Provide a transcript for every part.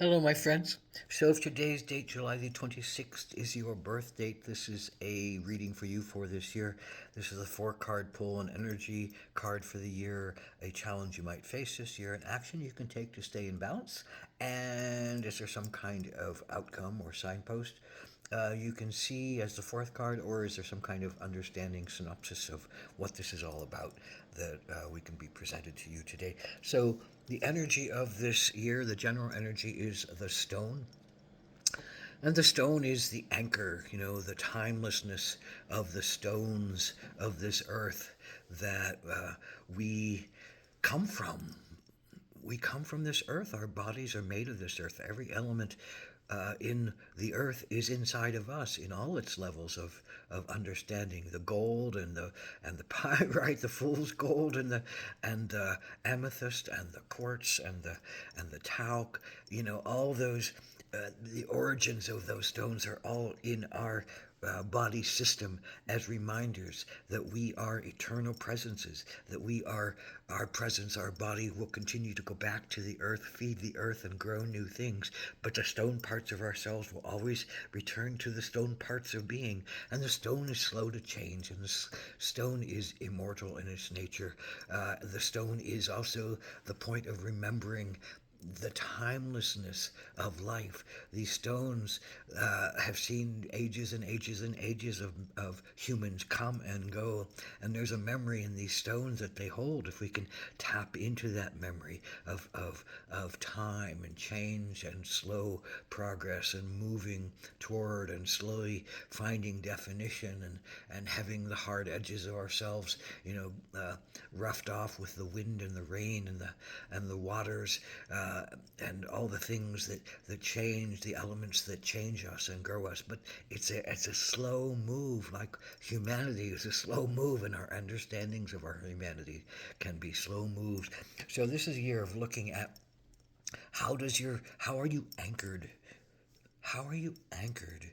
Hello, my friends. So, if today's date, July the 26th, is your birth date, this is a reading for you for this year. This is a four-card pull, an energy card for the year, a challenge you might face this year, an action you can take to stay in balance, and is there some kind of outcome or signpost you can see as the fourth card, or is there some kind of understanding synopsis of what this is all about that we can be presented to you today? So, the energy of this year, the general energy is the stone. And the stone is the anchor, the timelessness of the stones of this earth that we come from. We come from this earth. Our bodies are made of this earth. Every element in the earth is inside of us in all its levels of understanding. The gold and the pyrite, the fool's gold and the amethyst and the quartz and the talc. All those. The origins of those stones are all in our body system as reminders that we are eternal presences, that we are our presence, our body will continue to go back to the earth, feed the earth, and grow new things. But the stone parts of ourselves will always return to the stone parts of being. And the stone is slow to change, and the stone is immortal in its nature. The stone is also the point of remembering the timelessness of life. These stones have seen ages and ages and ages of humans come and go, and there's a memory in these stones that they hold. If we can tap into that memory of time and change and slow progress and moving toward and slowly finding definition and having the hard edges of ourselves, roughed off with the wind and the rain and the waters, and all the things that change, the elements that change us and grow us. But it's a slow move, like humanity is a slow move, and our understandings of our humanity can be slow moves. So this is a year of looking at how are you anchored? How are you anchored?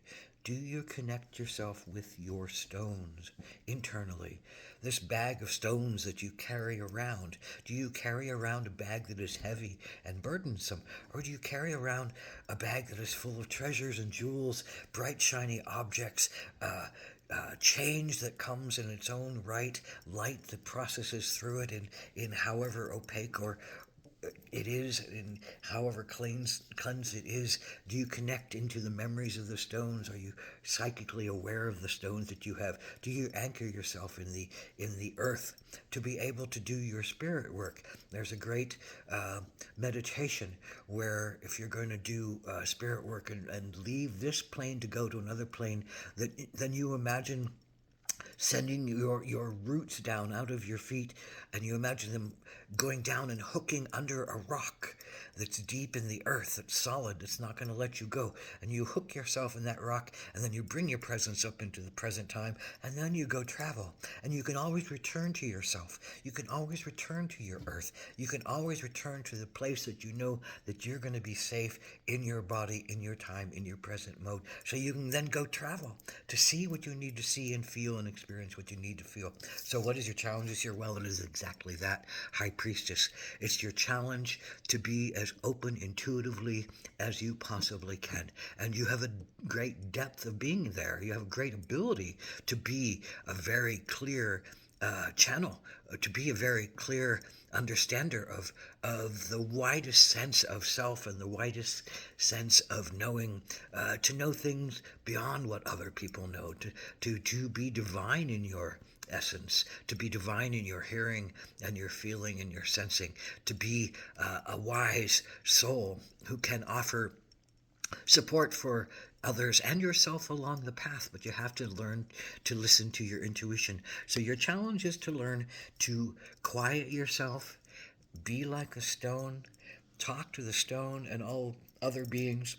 Do you connect yourself with your stones internally? This bag of stones that you carry around, do you carry around a bag that is heavy and burdensome? Or do you carry around a bag that is full of treasures and jewels, bright, shiny objects, change that comes in its own right, light that processes through it in however opaque or it is, and however cleansed it is? Do you connect into the memories of the stones? Are you psychically aware of the stones that you have? Do you anchor yourself in the earth to be able to do your spirit work? There's a great meditation where if you're going to do spirit work and leave this plane to go to another plane, that then you imagine sending your roots down out of your feet, and you imagine them going down and hooking under a rock that's deep in the earth, that's solid, that's not going to let you go. And you hook yourself in that rock, and then you bring your presence up into the present time, and then you go travel. And you can always return to yourself. You can always return to your earth. You can always return to the place that you know that you're going to be safe in your body, in your time, in your present mode. So you can then go travel to see what you need to see and feel and experience what you need to feel. So what is your challenge this year? Well, it is exactly that, High Priestess. It's your challenge to be as open intuitively as you possibly can. And you have a great depth of being there. You have a great ability to be a very clear channel, to be a very clear understander of the widest sense of self and the widest sense of knowing, to know things beyond what other people know, to be divine in your essence, to be divine in your hearing and your feeling and your sensing, to be a wise soul who can offer support for others and yourself along the path, but you have to learn to listen to your intuition. So your challenge is to learn to quiet yourself, be like a stone, talk to the stone and all other beings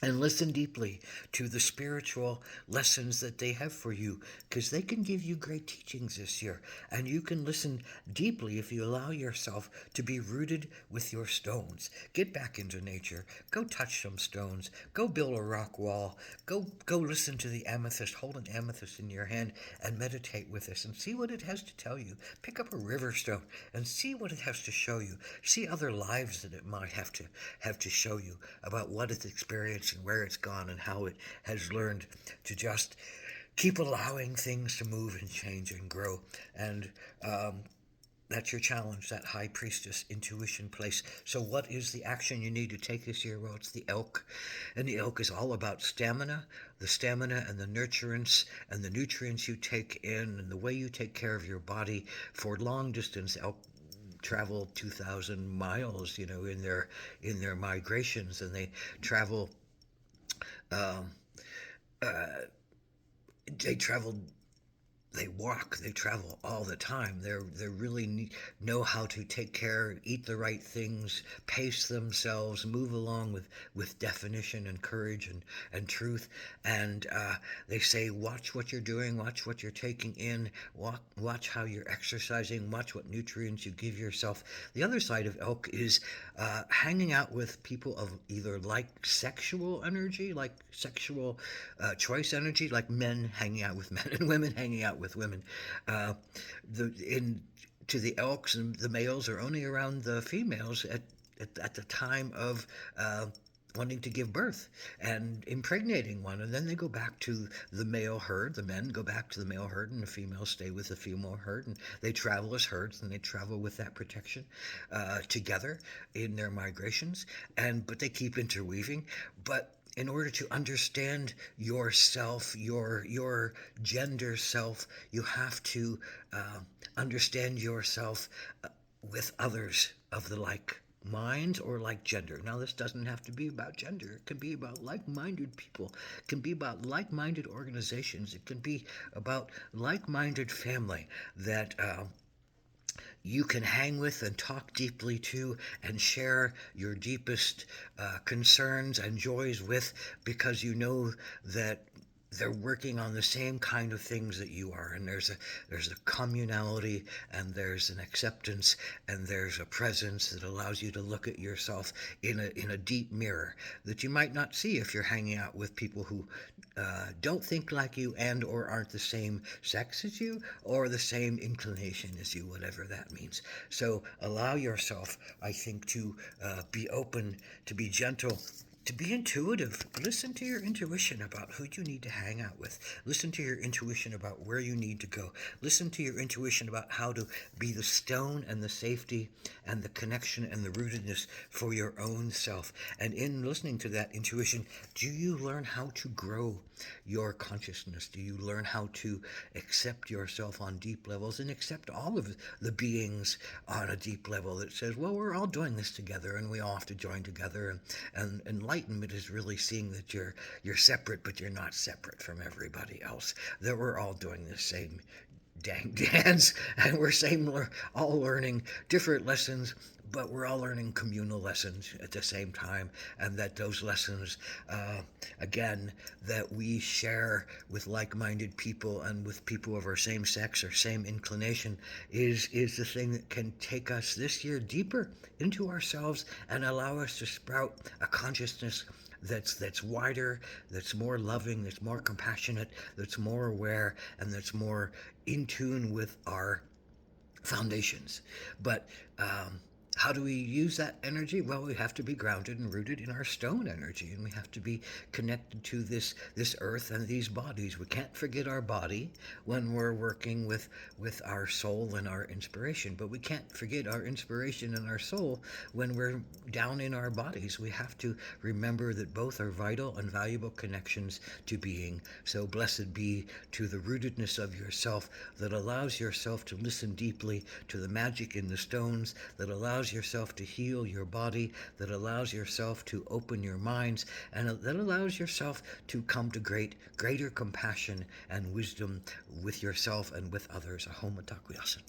and listen deeply to the spiritual lessons that they have for you, because they can give you great teachings this year. And you can listen deeply if you allow yourself to be rooted with your stones. Get back into nature. Go touch some stones. Go build a rock wall. Go listen to the amethyst. Hold an amethyst in your hand and meditate with this and see what it has to tell you. Pick up a river stone and see what it has to show you. See other lives that it might have to show you about what it's experienced and where it's gone and how it has learned to just keep allowing things to move and change and grow. And that's your challenge, that high priestess intuition place. So what is the action you need to take this year? Well, it's the elk. And the elk is all about stamina, the stamina and the nurturance and the nutrients you take in and the way you take care of your body. For long distance elk travel 2,000 miles, in their migrations, and they travel um, uh, they travel they walk, they travel all the time. They really know how to take care, eat the right things, pace themselves, move along with definition and courage and truth. And they say, watch what you're doing, watch what you're taking in, watch how you're exercising, watch what nutrients you give yourself. The other side of elk is hanging out with people of either like sexual energy, like sexual choice energy, like men hanging out with men and women hanging out with women. Uh, the in to the elks, and the males are only around the females at the time of wanting to give birth and impregnating one, and then they go back to the male herd. The men go back to the male herd, and the females stay with the female herd, and they travel as herds, and they travel with that protection together in their migrations. But they keep interweaving. But in order to understand yourself, your gender self, you have to understand yourself with others of the like mind or like gender. Now, this doesn't have to be about gender. It can be about like-minded people. It can be about like-minded organizations. It can be about like-minded family that you can hang with and talk deeply to and share your deepest concerns and joys with, because you know that they're working on the same kind of things that you are, and there's a communality, and there's an acceptance, and there's a presence that allows you to look at yourself in a deep mirror that you might not see if you're hanging out with people who don't think like you and or aren't the same sex as you or the same inclination as you, whatever that means. So allow yourself, I think, to be open, to be gentle, to be intuitive. Listen to your intuition about who you need to hang out with. Listen to your intuition about where you need to go. Listen to your intuition about how to be the stone and the safety and the connection and the rootedness for your own self. And in listening to that intuition, do you learn how to grow your consciousness? Do you learn how to accept yourself on deep levels and accept all of the beings on a deep level that says, well, we're all doing this together and we all have to join together? And enlightenment is really seeing that you're separate, but you're not separate from everybody else. That we're all doing the same dang dance, and all learning different lessons, but we're all learning communal lessons at the same time, and that those lessons, again, that we share with like-minded people and with people of our same sex or same inclination is the thing that can take us this year deeper into ourselves and allow us to sprout a consciousness that's wider, that's more loving, that's more compassionate, that's more aware, and that's more in tune with our foundations. But how do we use that energy? Well, we have to be grounded and rooted in our stone energy, and we have to be connected to this earth and these bodies. We can't forget our body when we're working with our soul and our inspiration, but we can't forget our inspiration and our soul when we're down in our bodies. We have to remember that both are vital and valuable connections to being. So blessed be to the rootedness of yourself that allows yourself to listen deeply to the magic in the stones, that allows yourself to heal your body, that allows yourself to open your minds, and that allows yourself to come to greater compassion and wisdom with yourself and with others. Ahom Atakuyasin.